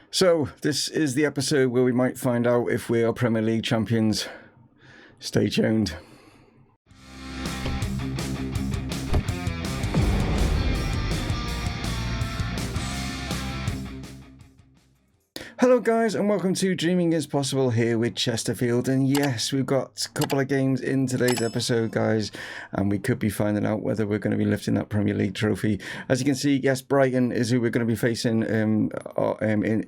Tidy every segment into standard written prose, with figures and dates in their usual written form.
So, this is the episode where we might find out if we are Premier League champions. Stay tuned. Hello guys and welcome to Dreaming is Possible here with Chesterfield, and yes, we've got a couple of games in today's episode guys, and we could be finding out whether we're going to be lifting that Premier League trophy. As you can see, yes, Brighton is who we're going to be facing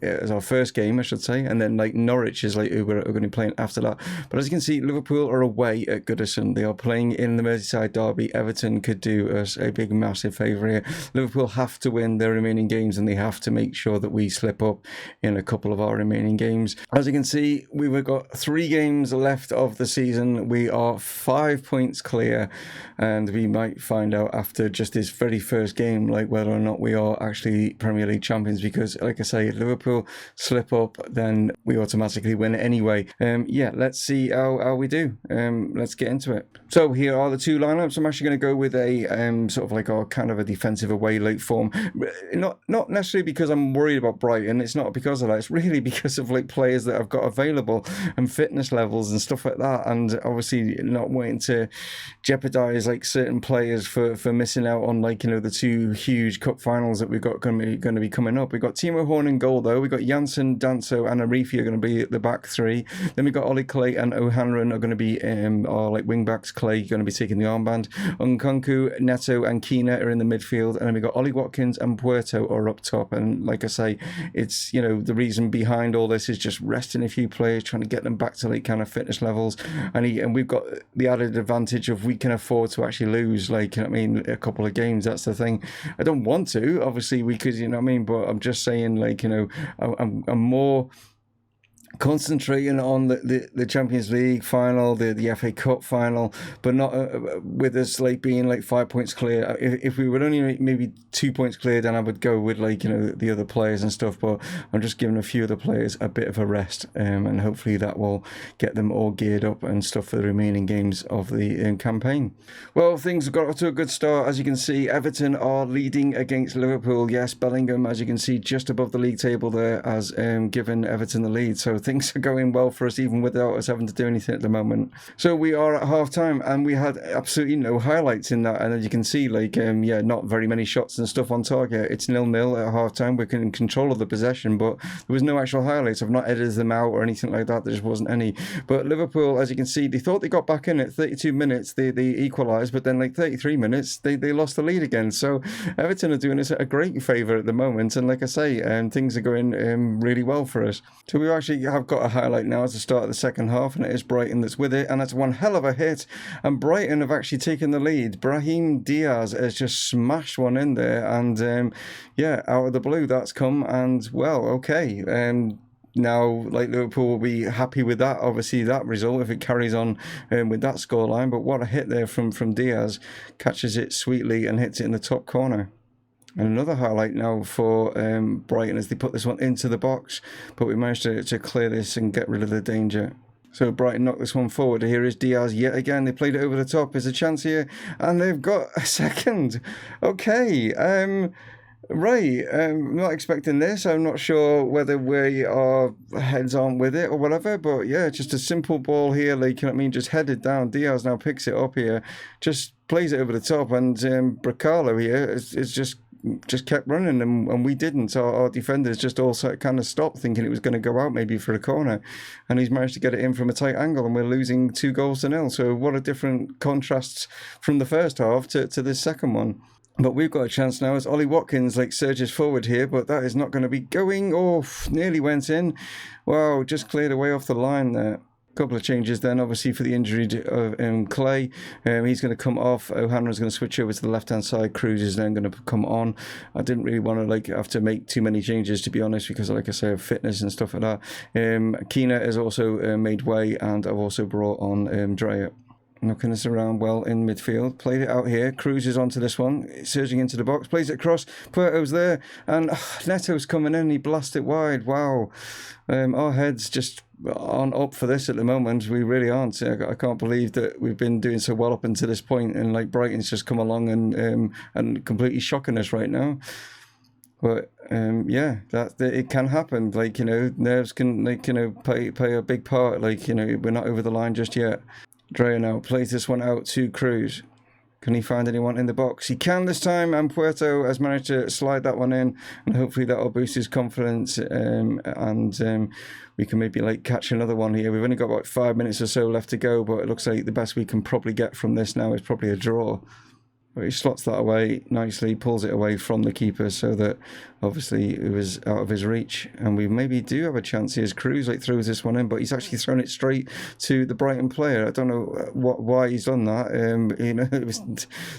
as our first game, I should say, and then Norwich is who we're going to be playing after that. But as you can see, Liverpool are away at Goodison. They are playing in the Merseyside derby. Everton could do us a big massive favour here. Liverpool have to win their remaining games and they have to make sure that we slip up in a couple of our remaining games. As you can see, we've got 3 games left of the season. We are 5 points clear, and we might find out after just this very first game whether or not we are actually Premier League champions, because like I say, if Liverpool slip up then we automatically win anyway. Yeah, let's see how we do. Let's get into it. So here are the 2 lineups. I'm actually going to go with a sort of our kind of a defensive away late form, not necessarily because I'm worried about Brighton. It's not because of that. It's really because of players that I've got available and fitness levels and stuff like that, and obviously not wanting to jeopardize certain players for missing out on the 2 huge cup finals that we've got going to be coming up. We've got Timo Horn in goal though. We've got Janssen, Danso and Arifi are going to be at the back 3. Then we've got Ollie Clay and O'Hanlon are going to be our wing backs. Clay going to be taking the armband. Nkunku, Neto and Keena are in the midfield, and then we've got Ollie Watkins and Puerto are up top. And like I say, it's the reason behind all this is just resting a few players, trying to get them back to kind of fitness levels, and we've got the added advantage of we can afford to actually lose a couple of games. That's the thing. I don't want to, obviously, because but I'm just saying I'm more concentrating on the Champions League final, the FA Cup final, but not with us being 5 points clear. If we were only maybe 2 points clear, then I would go with the other players and stuff. But I'm just giving a few of the players a bit of a rest, and hopefully that will get them all geared up and stuff for the remaining games of the campaign. Well, things have got off to a good start. As you can see, Everton are leading against Liverpool. Yes, Bellingham, as you can see, just above the league table there, has given Everton the lead. So things are going well for us, even without us having to do anything at the moment. So we are at half time, and we had absolutely no highlights in that. And as you can see, not very many shots and stuff on target. It's 0-0 at half time. We're in control of the possession, but there was no actual highlights. I've not edited them out or anything like that. There just wasn't any. But Liverpool, as you can see, they thought they got back in at 32 minutes. They equalised, but then 33 minutes, they lost the lead again. So Everton are doing us a great favour at the moment. And like I say, things are going really well for us. So we actually have got a highlight now at the start of the second half, and it is Brighton that's with it, and that's one hell of a hit, and Brighton have actually taken the lead. Brahim Diaz has just smashed one in there, and yeah, out of the blue that's come, and well, okay, now Liverpool will be happy with that, obviously, that result if it carries on with that scoreline. But what a hit there from Diaz. Catches it sweetly and hits it in the top corner. And another highlight now for Brighton as they put this one into the box, but we managed to clear this and get rid of the danger. So Brighton knocked this one forward. Here is Diaz yet again. They played it over the top. There's a chance here, and they've got a second. Okay, right, I'm not expecting this. I'm not sure whether our heads aren't with it or whatever, but yeah, just a simple ball here, just headed down. Diaz now picks it up here, just plays it over the top, and Bracalo here is just kept running, and we didn't. Our defenders just also kind of stopped, thinking it was going to go out maybe for a corner, and he's managed to get it in from a tight angle, and we're losing 2-0. So what a different contrast from the first half to this second one. But we've got a chance now as Ollie Watkins surges forward here, but that is not going to be going. Oh, nearly went in. Wow, just cleared away off the line there. Couple of changes then, obviously, for the injury of Clay. He's going to come off. O'Hanlon's going to switch over to the left-hand side. Cruz is then going to come on. I didn't really want to have to make too many changes, to be honest, because like I say, of fitness and stuff like that. Keena has also made way, and I've also brought on Dreyer. Knocking this around well in midfield. Played it out here. Cruz is onto this one. Surging into the box. Plays it across. Puerto's there. And Neto's coming in. He blasts it wide. Wow. Our heads just aren't up for this at the moment. We really aren't. I can't believe that we've been doing so well up until this point, and Brighton's just come along and completely shocking us right now. But yeah, it can happen. Like, nerves can, like, play a big part. Like, we're not over the line just yet. Drea now plays this one out to Cruz. Can he find anyone in the box? He can this time, and Puerto has managed to slide that one in, and hopefully that will boost his confidence, and we can maybe like catch another one here. We've only got about 5 minutes or so left to go, but it looks like the best we can probably get from this now is probably a draw. But he slots that away nicely, pulls it away from the keeper so that obviously it was out of his reach. And we maybe do have a chance here as Cruz like throws this one in, but he's actually thrown it straight to the Brighton player. I don't know why he's done that.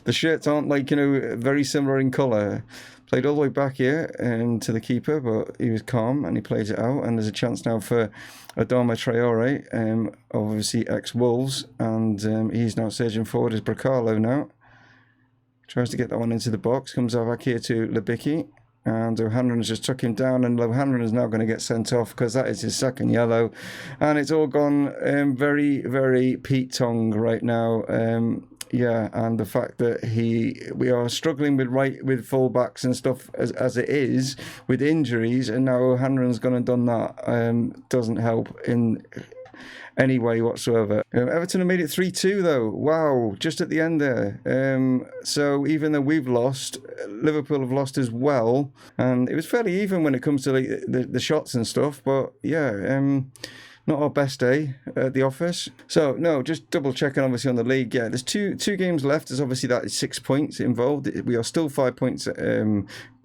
The shirts aren't like, very similar in colour. Played all the way back here to the keeper, but he was calm and he plays it out. And there's a chance now for Adama Traore, obviously ex-Wolves, and he's now surging forward as Bracalo now. Tries to get that one into the box, comes back here to Lebicki, and O'Hanlon's just took him down, and O'Hanlon is now going to get sent off because that is his second yellow, and it's all gone very, very Pete Tong right now. Yeah, and the fact that we are struggling with fullbacks and stuff as it is with injuries, and now O'Hanlon's gone and done that doesn't help in any way whatsoever. Everton have made it 3-2 though. Wow, just at the end there. So even though we've lost, Liverpool have lost as well, and it was fairly even when it comes to like the shots and stuff. But yeah, not our best day at the office. So no, just double checking obviously on the league. Yeah, there's two games left. There's obviously that is 6 points involved. We are still 5 points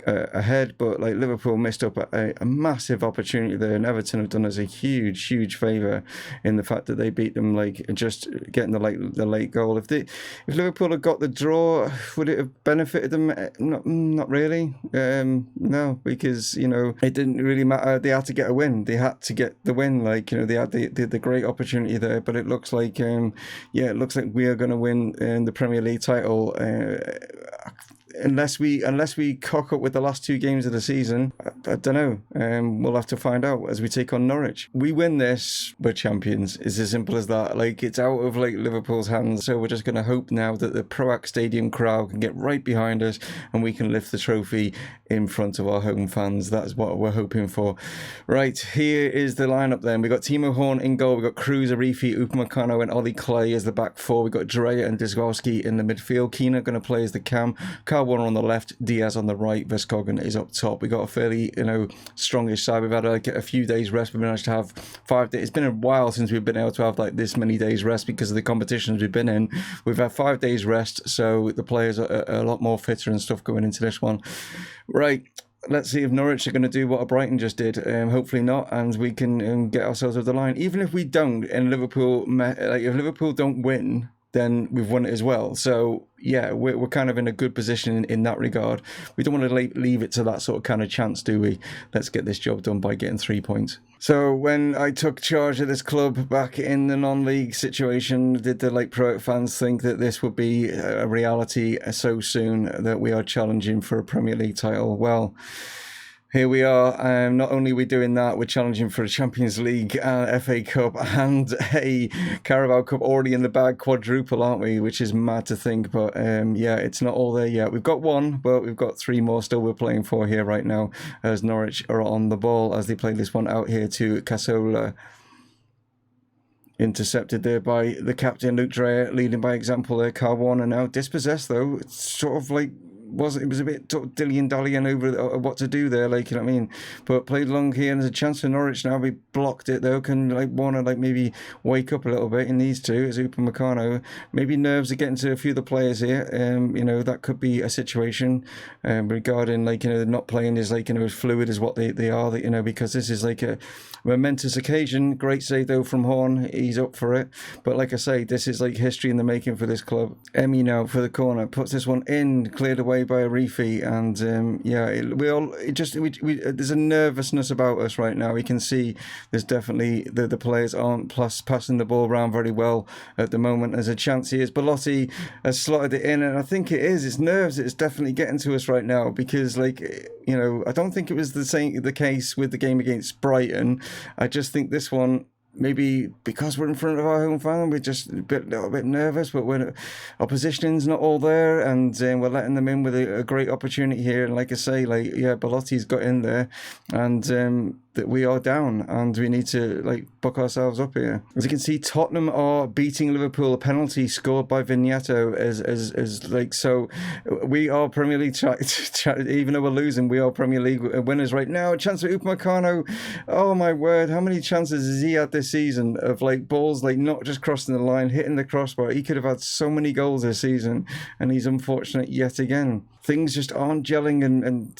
ahead, but like Liverpool missed up a massive opportunity there, and Everton have done us a huge favour in the fact that they beat them, like just getting the late goal. If Liverpool had got the draw, would it have benefited them? Not really. No, because it didn't really matter. They had to get a win. They had to get the win. Like they had the great opportunity there, but it looks like it looks like we are going to win the Premier League title. Unless we cock up with the last 2 games of the season, I don't know. We'll have to find out as we take on Norwich. We win this, we're champions. It's as simple as that. Like, it's out of like Liverpool's hands. So we're just going to hope now that the Proac Stadium crowd can get right behind us and we can lift the trophy in front of our home fans. That's what we're hoping for. Right, here is the lineup then. We've got Timo Horn in goal. We've got Cruz, Arifi, Upamecano and Ollie Clay as the back 4. We've got Drea and Dizgowski in the midfield. Keane going to play as the cam. Warner on the left, Diaz on the right, Verskogen is up top. We got a fairly, strongish side. We've had a few days rest. We've managed to have 5 days. It's been a while since we've been able to have like this many days rest because of the competitions we've been in. We've had 5 days rest, so the players are a lot more fitter and stuff going into this one. Right. Let's see if Norwich are going to do what Brighton just did. Hopefully not, and we can get ourselves over the line. Even if we don't, and if Liverpool don't win, then we've won it as well. So yeah, we're kind of in a good position in that regard. We don't want to leave it to that sort of kind of chance, do we? Let's get this job done by getting 3 points. So when I took charge of this club back in the non-league situation, did the Pro fans think that this would be a reality so soon that we are challenging for a Premier League title? Well, here we are. Not only are we doing that, we're challenging for a Champions League, FA Cup and a Carabao Cup already in the bag, quadruple, aren't we? Which is mad to think, but yeah, it's not all there yet. We've got 1, but we've got 3 more still we're playing for here right now as Norwich are on the ball as they play this one out here to Casola. Intercepted there by the captain, Luke Drea, leading by example there. Carl Warner now dispossessed though. It's sort of like it was a bit dilly-dallying over what to do there, like, you know what I mean? But played long here, and there's a chance for Norwich now. We blocked it though. Can Warner maybe wake up a little bit in these two as Upamecano. Maybe nerves are getting to a few of the players here. That could be a situation regarding not playing is as fluid as what they are, because this is a momentous occasion. Great save though from Horn. He's up for it. But like I say, this is history in the making for this club. Emmy now for the corner, puts this one in, cleared away by Arifi, and there's a nervousness about us right now. We can see there's definitely the players aren't passing the ball around very well at the moment. There's a chance here. Belotti has slotted it in, and I think it's nerves. It's definitely getting to us right now because I don't think it was the case with the game against Brighton. I just think this one maybe because we're in front of our home fan, we're just a little bit nervous, but our positioning's not all there, and we're letting them in with a great opportunity here. And like I say, Belotti's got in there, and that we are down, and we need to buck ourselves up here. As you can see, Tottenham are beating Liverpool. A penalty scored by Vigneto so we are Premier League, even though we're losing, we are Premier League winners right now. A chance for Upamecano. Oh my word, how many chances has he had this season of balls not just crossing the line, hitting the crossbar? He could have had so many goals this season, and he's unfortunate yet again. Things just aren't gelling, and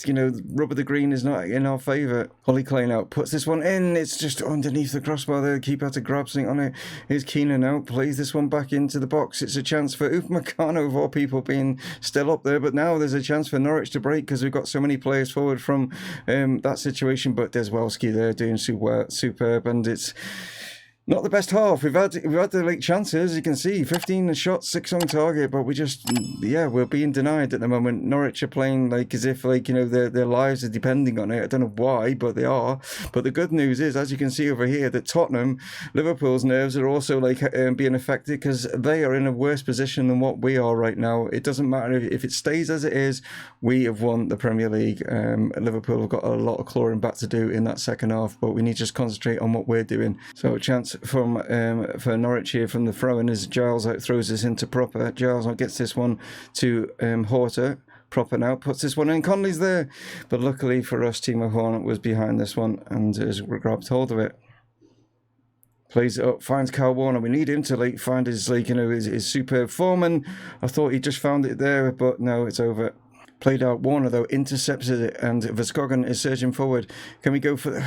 rubber the green is not in our favour. Ollie Clay now puts this one in. It's just underneath the crossbar there. The keeper had to grab something on it. Here's Keenan now, plays this one back into the box. It's a chance for Upamecano, of all people, being still up there. But now there's a chance for Norwich to break because we've got so many players forward from that situation. But there's Welski there doing superb, and it's not the best half. We've had the chances, as you can see, 15 shots, 6 on target, but we're being denied at the moment. Norwich are playing as if their lives are depending on it. I don't know why, but they are. But the good news is, as you can see over here, that Tottenham, Liverpool's nerves are also being affected because they are in a worse position than what we are right now. It doesn't matter if it stays as it is. We have won the Premier League. Liverpool have got a lot of clawing back to do in that second half, but we need to just concentrate on what we're doing. So a chance for Norwich here from the throw-in as Giles throws this into Proper. Giles gets this one to Horta. Proper now puts this one in. Conley's there, but luckily for us, Timo Hornet was behind this one and has grabbed hold of it. Plays it up, finds Kyle Warner. We need him to find his superb form, and I thought he just found it there, but no, it's over. Played out. Warner, though, intercepted it, and Verskogen is surging forward. Can we go for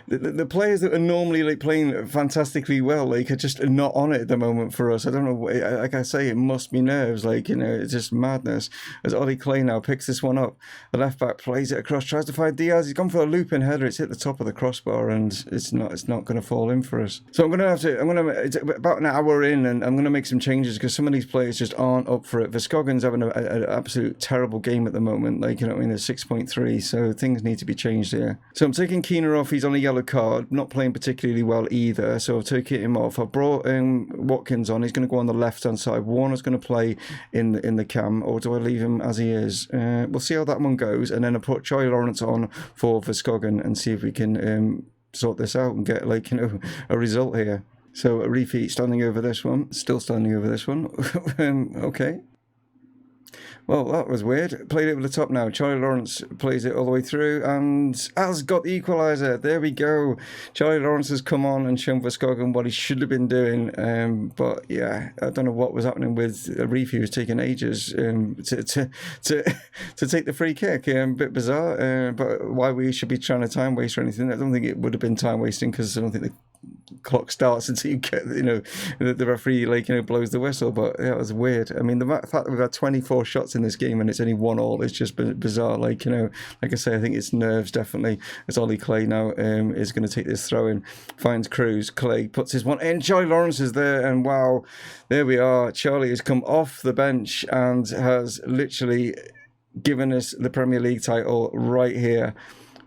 the players that are normally playing fantastically well, are just not on it at the moment for us. I don't know. Like I say, it must be nerves. It's just madness. As Ollie Clay now picks this one up, the left back plays it across, tries to find Diaz. He's gone for a looping header. It's hit the top of the crossbar, and it's not going to fall in for us. So it's about an hour in, and I'm going to make some changes because some of these players just aren't up for it. Verskogen's having an absolute terrible game at the moment. There's 6.3, so things need to be changed here. So I'm taking Keener off. He's on a yellow card, not playing particularly well either, so I've taken him off. I've brought Watkins on. He's going to go on the left hand side. Warner's going to play in the cam, or do I leave him as he is? We'll see how that one goes, and then I put Charlie Lawrence on for Verskogen and see if we can sort this out and get a result here. So a repeat standing over this one, still standing over this one. Okay. Well, that was weird. Played it over the top now. Charlie Lawrence plays it all the way through and has got the equaliser. There we go. Charlie Lawrence has come on and shown Verskogen what he should have been doing. But yeah, I don't know what was happening with Reef. He was taking ages to take the free kick. A bit bizarre. But why we should be trying to time waste or anything? I don't think it would have been time wasting because I don't think the clock starts until you get the referee blows the whistle. But yeah, it was weird. I mean, the fact that we've had 24 shots in this game and it's only 1-1 is just bizarre. Like I say, I think it's nerves definitely. As Ollie Clay now is going to take this throw in, finds Cruz. Clay puts his one in. Charlie Lawrence is there, and wow, there we are. Charlie has come off the bench and has literally given us the Premier League title right here.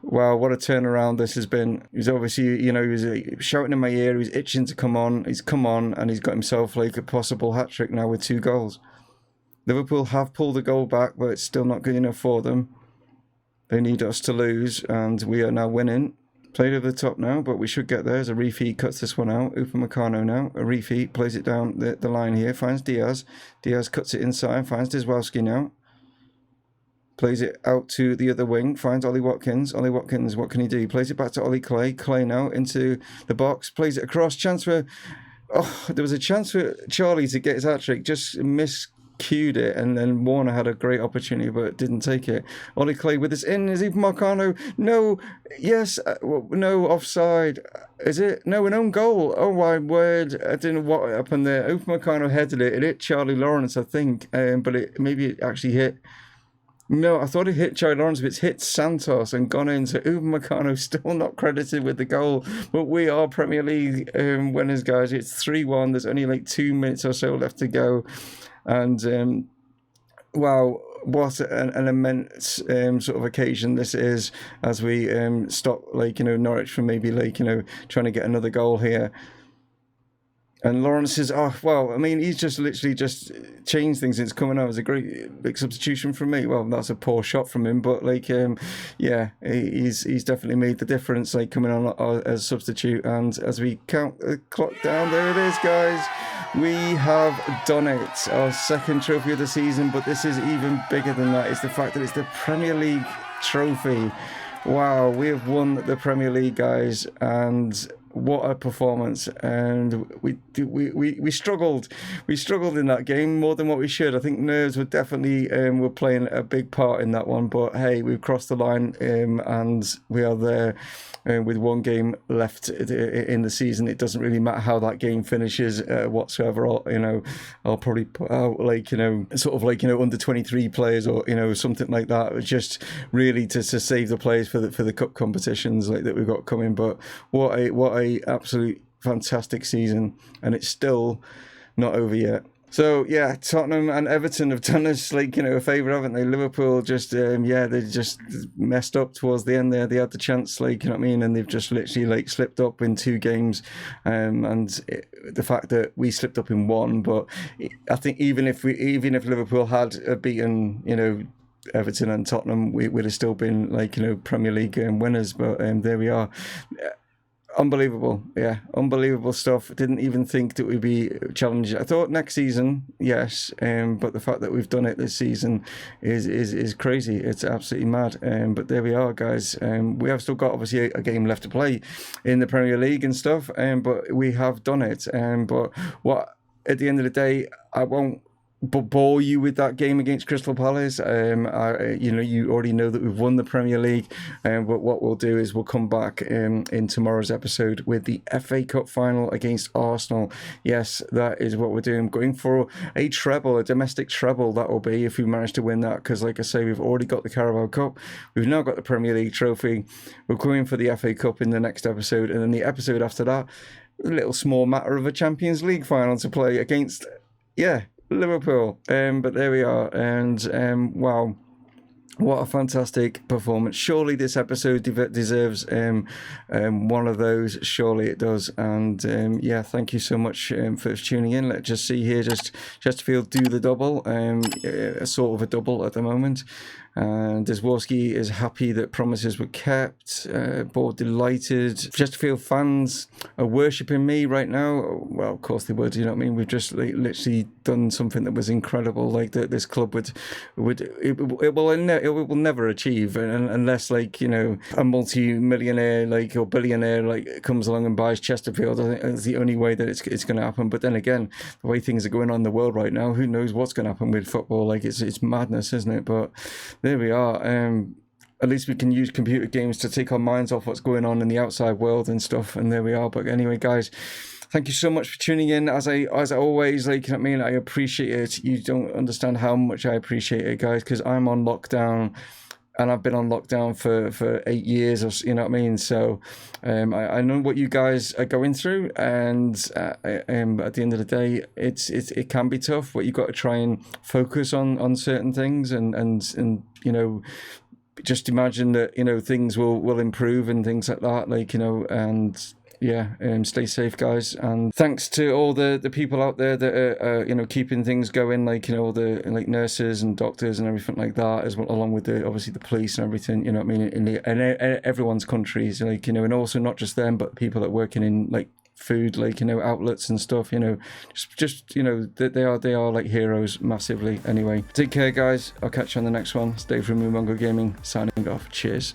Wow, what a turnaround this has been. He's obviously, he was shouting in my ear. He's itching to come on. He's come on, and he's got himself a possible hat-trick now with 2 goals. Liverpool have pulled the goal back, but it's still not good enough for them. They need us to lose, and we are now winning. Played over the top now, but we should get there. As a refeed cuts this one out. Upamecano now. A refeed plays it down the line here. Finds Diaz. Diaz cuts it inside. Finds Dizwowski now. Plays it out to the other wing. Finds Ollie Watkins. Ollie Watkins, what can he do? Plays it back to Ollie Clay. Clay now into the box. Plays it across. Chance for... Oh, there was a chance for Charlie to get his hat-trick. Just miscued it. And then Warner had a great opportunity, but didn't take it. Ollie Clay with this in. Is Upamecano? No. Yes. No. Offside. Is it? No, an own goal. Oh, my word. I don't know what happened there. Upamecano headed it. It hit Charlie Lawrence, I think. But maybe it actually hit... No, I thought it hit Charlie Lawrence, but it's hit Santos and gone in. So Upamecano still not credited with the goal. But we are Premier League winners, guys. It's 3-1. There's only 2 minutes or so left to go. And, wow, what an immense sort of occasion this is as we stop, like, Norwich from maybe, like, trying to get another goal here. And Lawrence is, oh, well, I mean, he's just literally just changed things. It's coming out as a great big substitution from me. Well, that's a poor shot from him, but, like, yeah, he's definitely made the difference, like, coming on as a substitute. And as we count the clock down, there it is, guys. We have done it. Our second trophy of the season, but this is even bigger than that. It's the fact that it's the Premier League trophy. Wow, we have won the Premier League, guys, and what a performance. And we struggled in that game more than what we should. I think nerves were definitely were playing a big part in that one, but hey, we've crossed the line, and we are there with one game left in the season. It doesn't really matter how that game finishes whatsoever. I'll probably put out, like, sort of like, under 23 players or something like that, just really to save the players for the cup competitions, like, that we've got coming. But what a absolute fantastic season, and it's still not over yet. So yeah, Tottenham and Everton have done us, like, a favour, haven't they? Liverpool just they just messed up towards the end there. They had the chance, like, and they've just literally, like, slipped up in 2 games, the fact that we slipped up in 1, but I think even if Liverpool had beaten Everton and Tottenham, we would have still been, like, Premier League winners. But there we are. Unbelievable, yeah, unbelievable stuff. Didn't even think that we'd be challenged. I thought next season, yes, but the fact that we've done it this season is crazy. It's absolutely mad. But there we are, guys. We have still got, obviously, a game left to play in the Premier League and stuff. But we have done it. But what, at the end of the day, I won't bore you with that game against Crystal Palace. You already know that we've won the Premier League, but what we'll do is we'll come back in tomorrow's episode with the FA Cup final against Arsenal. Yes, that is what we're doing. Going for a treble, a domestic treble, that will be, if we manage to win that, because, like I say, we've already got the Carabao Cup, we've now got the Premier League trophy. We're going for the FA Cup in the next episode, and then the episode after that, a little small matter of a Champions League final to play against, Liverpool. But there we are, and wow, what a fantastic performance. Surely this episode deserves one of those. Surely it does. And thank you so much for tuning in. Let's just see here, just Chesterfield do the double, sort of a double at the moment. And Dezworski is happy that promises were kept. Board delighted. Chesterfield fans are worshipping me right now. Well, of course they would. You know what I mean? We've just literally done something that was incredible. Like that, this club it will never achieve unless, like, a multi-millionaire, like, or billionaire, like, comes along and buys Chesterfield. I think that's the only way that it's going to happen. But then again, the way things are going on in the world right now, who knows what's going to happen with football? Like, it's madness, isn't it? But there we are. At least we can use computer games to take our minds off what's going on in the outside world and stuff. And there we are. But anyway, guys, thank you so much for tuning in. As I always, like, I mean, I appreciate it. You don't understand how much I appreciate it, guys, because I'm on lockdown. And I've been on lockdown for 8 years, or, you know what I mean? So I know what you guys are going through, and at the end of the day, it can be tough, but you've got to try and focus on certain things, and just imagine that things will improve and things like that, like, and stay safe, guys, and thanks to all the people out there that are keeping things going, like, all the, like, nurses and doctors and everything like that, as well, along with obviously the police and everything, you know what I mean, in everyone's countries, like, and also not just them, but people that working in, like, food, like, outlets and stuff, just they are like heroes massively. Anyway, take care, guys. I'll catch you on the next one. Stay from Mumongu Gaming, signing off. Cheers.